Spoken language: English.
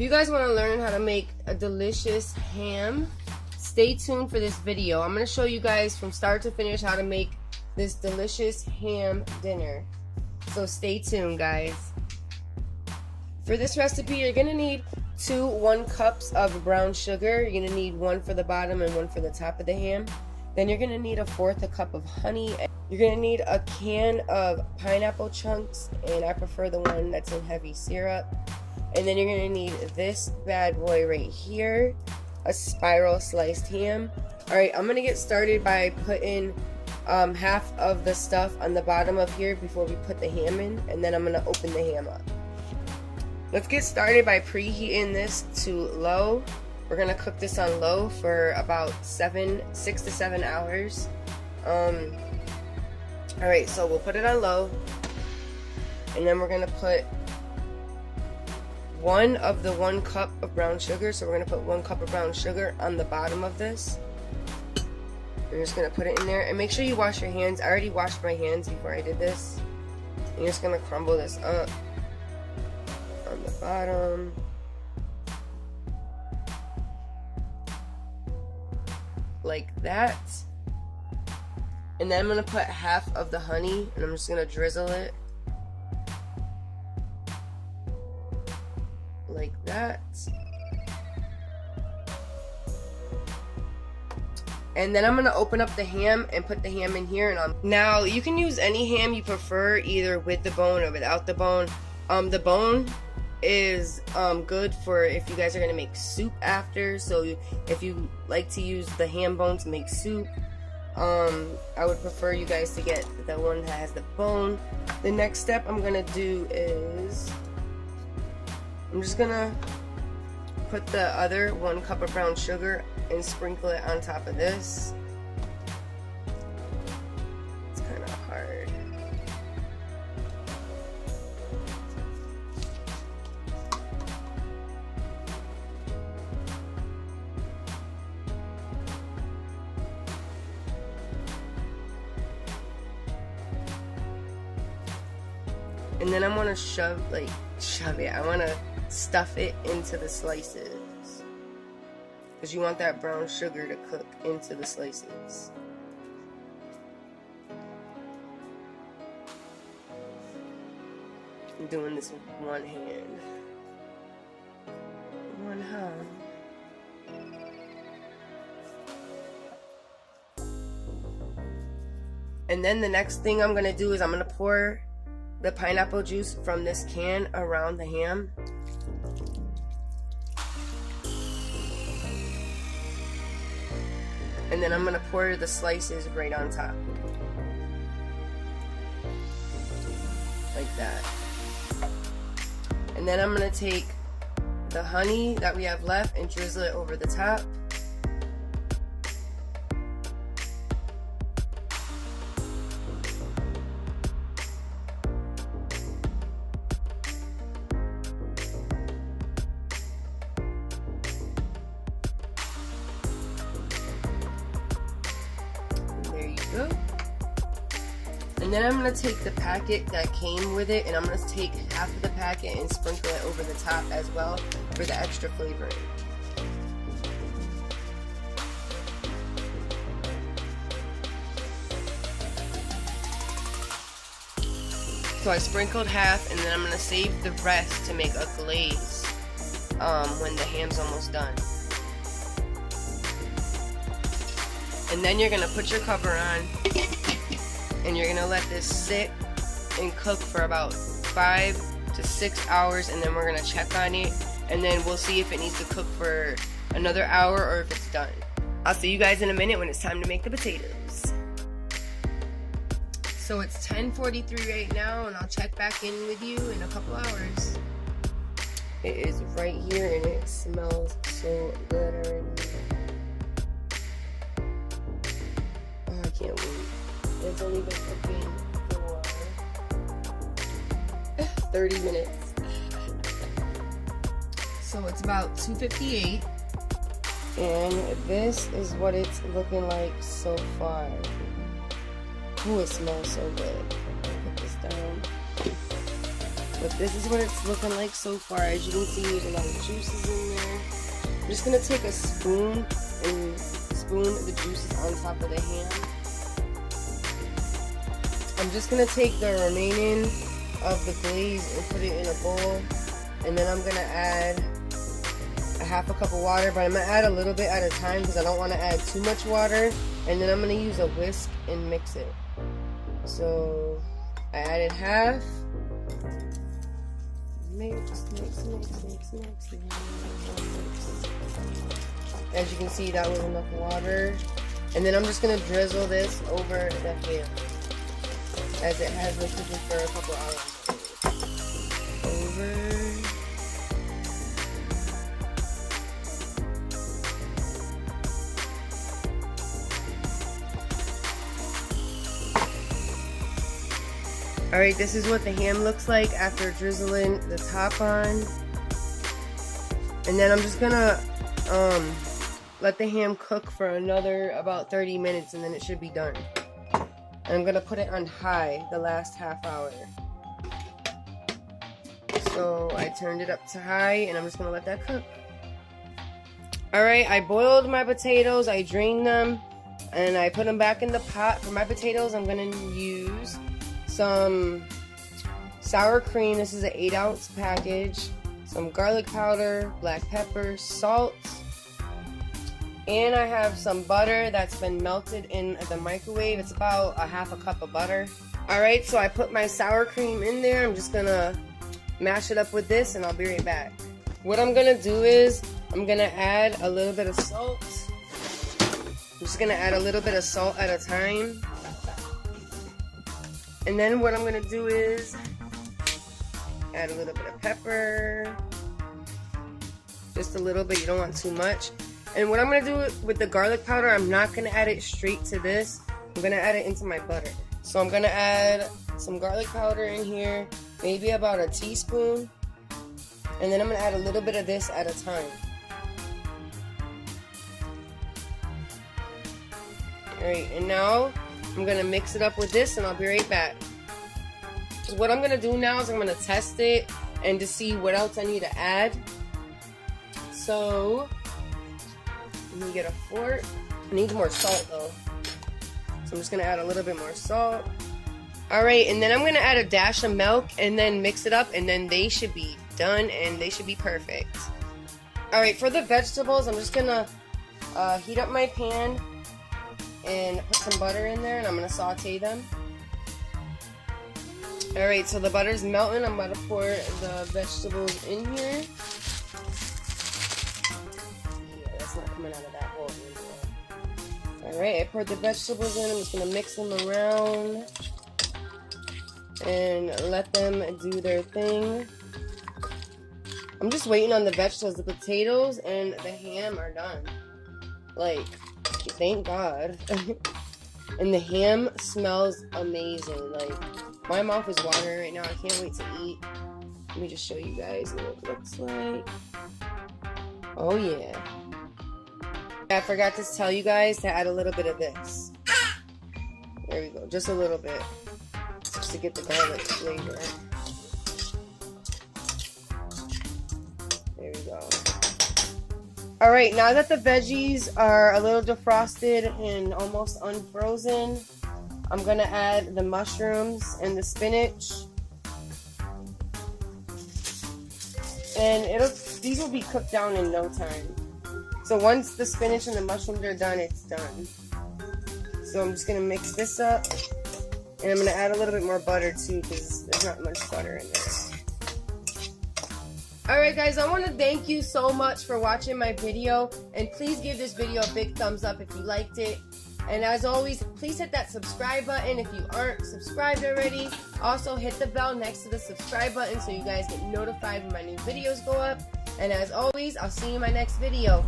If you guys want to learn how to make a delicious ham, stay tuned for this video. I'm going to show you guys from start to finish how to make this delicious ham dinner. So stay tuned, guys. For this recipe, you're going to need 2 1-cups of brown sugar. You're going to need 1 for the bottom and 1 for the top of the ham. Then you're going to need 1/4 cup of honey. You're going to need a can of pineapple chunks, and I prefer the one that's in heavy syrup. And then you're going to need this bad boy right here, a spiral sliced ham. Alright, I'm going to get started by putting half of the stuff on the bottom of here before we put the ham in, and then I'm going to open the ham up. Let's get started by preheating this to low. We're going to cook this on low for about 6 to 7 hours. Alright, so we'll put it on low, and then we're going to put 1 of the 1 cup of brown sugar. So we're going to put 1 cup of brown sugar on the bottom of this. We're just going to put it in there, and make sure you wash your hands. I already washed my hands before I did this. You're just going to crumble this up on the bottom. Like that. And then I'm going to put half of the honey, and I'm just going to drizzle it like that. And then I'm going to open up the ham and put the ham in here. Now you can use any ham you prefer, either with the bone or without the bone. The bone is good for if you guys are going to make soup after. So if you like to use the ham bone to make soup, I would prefer you guys to get the one that has the bone. The next step I'm going to do is I'm just going to put the other 1 cup of brown sugar and sprinkle it on top of this. It's kind of hard. And then I want to shove it. I want to stuff it into the slices, because you want that brown sugar to cook into the slices. I'm doing this with one hand. One hand. And then the next thing I'm going to do is I'm going to pour the pineapple juice from this can around the ham. And then I'm going to pour the slices right on top. Like that. And then I'm going to take the honey that we have left and drizzle it over the top. Go. And then I'm going to take the packet that came with it, and I'm going to take half of the packet and sprinkle it over the top as well for the extra flavoring. So I sprinkled half, and then I'm going to save the rest to make a glaze when the ham's almost done. And then you're going to put your cover on, and you're going to let this sit and cook for about 5 to 6 hours, and then we're going to check on it, and then we'll see if it needs to cook for another hour or if it's done. I'll see you guys in a minute when it's time to make the potatoes. So it's 10:43 right now, and I'll check back in with you in a couple hours. It is right here, and it smells so good already. Can't wait. It's only been cooking for 30 minutes. So it's about 2:58, and this is what it's looking like so far. Ooh, it smells so good. Put this down. But this is what it's looking like so far. As you can see, there's a lot of juices in there. I'm just gonna take a spoon and spoon the juices on top of the ham. I'm just gonna take the remaining of the glaze and put it in a bowl, and then I'm gonna add a half a cup of water, but I'm gonna add a little bit at a time because I don't want to add too much water. And then I'm gonna use a whisk and mix it. So I added half. Mix. As you can see, that was enough water. And then I'm just gonna drizzle this over the ham, as it has been cooking for a couple hours. Over. Alright, this is what the ham looks like after drizzling the top on. And then I'm just gonna let the ham cook for another about 30 minutes, and then it should be done. And I'm gonna put it on high the last half hour. So I turned it up to high, and I'm just gonna let that cook. Alright, I boiled my potatoes, I drained them, and I put them back in the pot. For my potatoes, I'm gonna use some sour cream. This is an 8-ounce package. Some garlic powder, black pepper, salt, and I have some butter that's been melted in the microwave. It's about a half a cup of butter. Alright, so I put my sour cream in there. I'm just gonna mash it up with this, and I'll be right back. What I'm gonna do is I'm gonna add a little bit of salt. I'm just gonna add a little bit of salt at a time. And then what I'm going to do is add a little bit of pepper. Just a little bit, you don't want too much. And what I'm going to do with the garlic powder, I'm not going to add it straight to this. I'm going to add it into my butter. So I'm going to add some garlic powder in here, maybe about a teaspoon. And then I'm going to add a little bit of this at a time. Alright, and now I'm going to mix it up with this, and I'll be right back. So what I'm going to do now is I'm going to test it and to see what else I need to add. So, let me get a fork. I need more salt though. So I'm just going to add a little bit more salt. Alright, and then I'm going to add a dash of milk and then mix it up, and then they should be done and they should be perfect. Alright, for the vegetables, I'm just going to heat up my pan and put some butter in there, and I'm going to saute them. Alright, so the butter's melting. I'm about to pour the vegetables in here. Yeah, that's not coming out of that hole anymore. Alright, I poured the vegetables in. I'm just going to mix them around and let them do their thing. I'm just waiting on the vegetables. The potatoes and the ham are done. Like, thank God. And the ham smells amazing. Like, my mouth is watering right now. I can't wait to eat. Let me just show you guys what it looks like. Oh yeah. I forgot to tell you guys to add a little bit of this. There we go. Just a little bit. Just to get the garlic flavor. There we go. Alright, now that the veggies are a little defrosted and almost unfrozen, I'm going to add the mushrooms and the spinach. And these will be cooked down in no time. So once the spinach and the mushrooms are done, it's done. So I'm just going to mix this up. And I'm going to add a little bit more butter too, because there's not much butter in there. Alright guys, I want to thank you so much for watching my video, and please give this video a big thumbs up if you liked it. And as always, please hit that subscribe button if you aren't subscribed already. Also hit the bell next to the subscribe button so you guys get notified when my new videos go up. And as always, I'll see you in my next video.